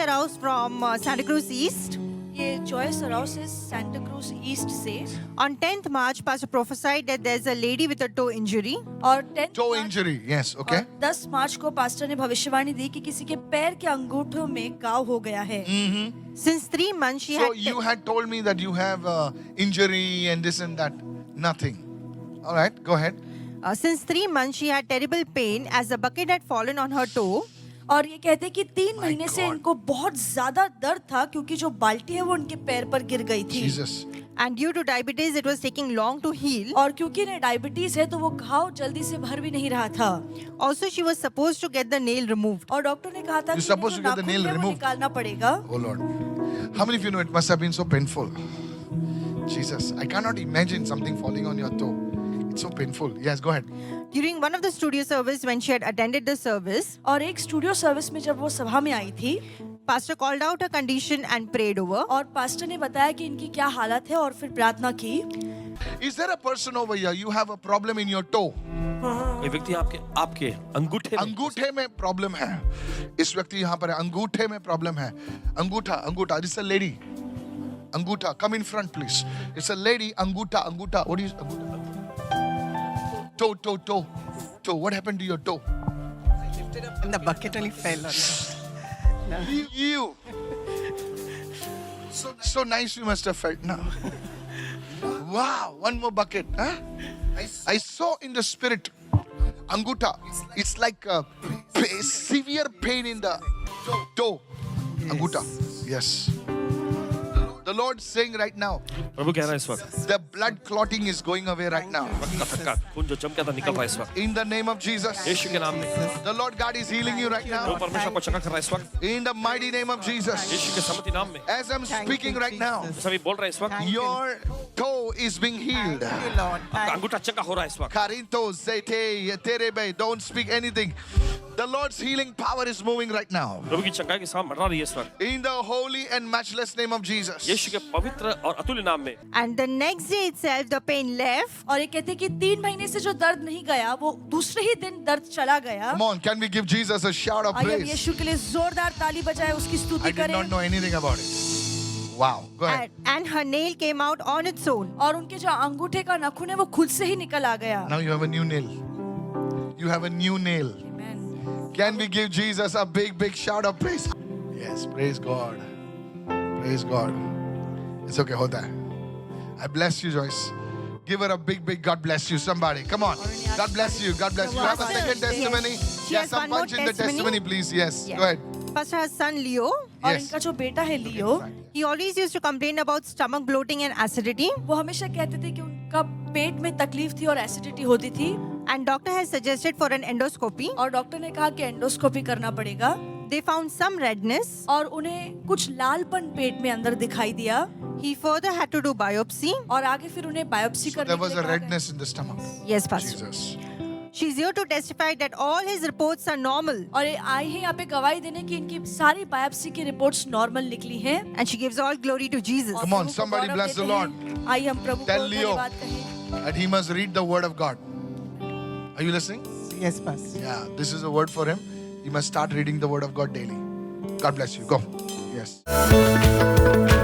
Saraus from Santa Cruz East. ये Joy सराउस है Santa cruise east से। On 10th March, Pastor prophesied that there's a lady with a toe injury. और 10 Toe injury, yes, okay. 10 मार्च को pastor ने भविष्यवाणी दी कि किसी के पैर के अंगूठों में घाव हो गया है। Since 3 months, she So had you had told me that you have injury and this and that. Nothing. All right, go ahead. since 3 months she had terrible pain as a bucket had fallen on her toe. और ये कहते कि 3 My महीने से God. इनको बहुत ज्यादा दर्द था क्योंकि जो बाल्टी है वो उनके पैर पर गिर गई थी। Jesus. And due to diabetes, it was taking long to heal. और क्योंकि इन्हें डायबिटीज है तो वो घाव जल्दी से भर भी नहीं रहा था। Also, she was supposed to get the nail removed. और डॉक्टर ने कहा था You're कि supposed जो to get the नाखून nail है वो removed. निकालना पड़ेगा। Oh Lord. How many of you know it must have been so painful? Jesus, I cannot imagine something falling on your toe. It's so painful. Yes, go ahead. During one of the studio service, when she had attended the service, और एक studio service में जब वो सभा में आई थी Pastor called out her condition and prayed over. और pastor ने बताया कि इनकी क्या हालत है और फिर प्रार्थना की। Is there a person over here? You have a problem in your toe. कोई व्यक्ति आपके अंगूठे में अंगूठे में प्रॉब्लम है। इस व्यक्ति यहाँ पर है, अंगूठे में प्रॉब्लम है। अंगूठा This is a lady. अंगूठा, come in front please. It's a lady. अंगूठा. What is अंगूठा? Toe. What happened to your toe? I lifted up and the bucket only fell on me. No. You. So nice you must have felt now. Wow, one more bucket. Huh? I saw in the spirit. Anguta. It's like a severe pain in the toe. Anguta. Yes. The Lord is saying right now, प्रभु कह रहा है इस वक्त the blood clotting is going away right now. रक्त का थक्का खून जो चमका था निकल रहा है इस वक्त In the name of Jesus. यीशु के नाम में The Lord God is healing you right वो now. परमेश्वर को चंगा कर रहा है इस वक्त In the mighty name of Jesus. यीशु के सम्मति नाम में As I'm speaking right now, सभी बोल रहे हैं इस वक्त your toe is being healed. Thank you, Lord. आपका अंगूठा चंगा हो रहा है इस वक्त Karinto, Zete, Terebe, don't speak anything. The Lord's healing power is moving right now. प्रभु की चंगाई के साथ मर रही है इस वक्त In the holy and matchless name of Jesus. यीशु के पवित्र और अतुल्य नाम में And the next day itself, the pain left. और ये कहते कि 3 महीने से जो दर्द नहीं गया वो दूसरे ही दिन दर्द चला गया। Come on, can we give Jesus a shout of आइए हम praise? यीशु के लिए जोरदार ताली बजाए उसकी I स्तुति did not करें। know anything about it. Wow, go ahead. And her nail came out on its own. और उनके जो अंगूठे का नाखून है वो खुद से ही निकल आ गया। Now you have a new nail. You have a new nail. Amen. Can we give Jesus a big shout of praise? Yes, praise God. Praise God. It's okay, hota hai. I bless you, Joyce. Give her a big God bless you. Somebody, come on. God bless you. God bless you. You have a second testimony? She Yes, has some one more punch in the testimony, please. Yes, Yeah. go ahead. Pastor, her son Leo, और Yes. इनका जो बेटा है लियो he always used to complain about stomach bloating and acidity. वो हमेशा कहते थे कि उनका पेट में तकलीफ थी और एसिडिटी होती थी And doctor has suggested for an endoscopy. और डॉक्टर ने कहा कि एंडोस्कोपी करना पड़ेगा They found some redness. और उन्हें कुछ लालपन पेट में अंदर दिखाई दिया He further had to do biopsy. और आगे फिर उन्हें बायोप्सी So करने there के was लिए a कहा गया। redness in the stomach. Yes, Pastor. Jesus. She's here to testify that all his reports are normal. और ये आई है यहाँ पे गवाही देने की इनकी सारी बायोप्सी की रिपोर्ट्स नॉर्मल निकली हैं And she gives all glory to Jesus. और Come on, प्रभु को somebody गौरव bless the देते Lord. हैं। आइए हम प्रभु Tell को Leo. धन्यवाद कहें। And he must read the word of God. Are you listening? Yes, Pastor. Yeah, this is a word for him. He must start reading the word of God daily. God bless you. Go. Yes.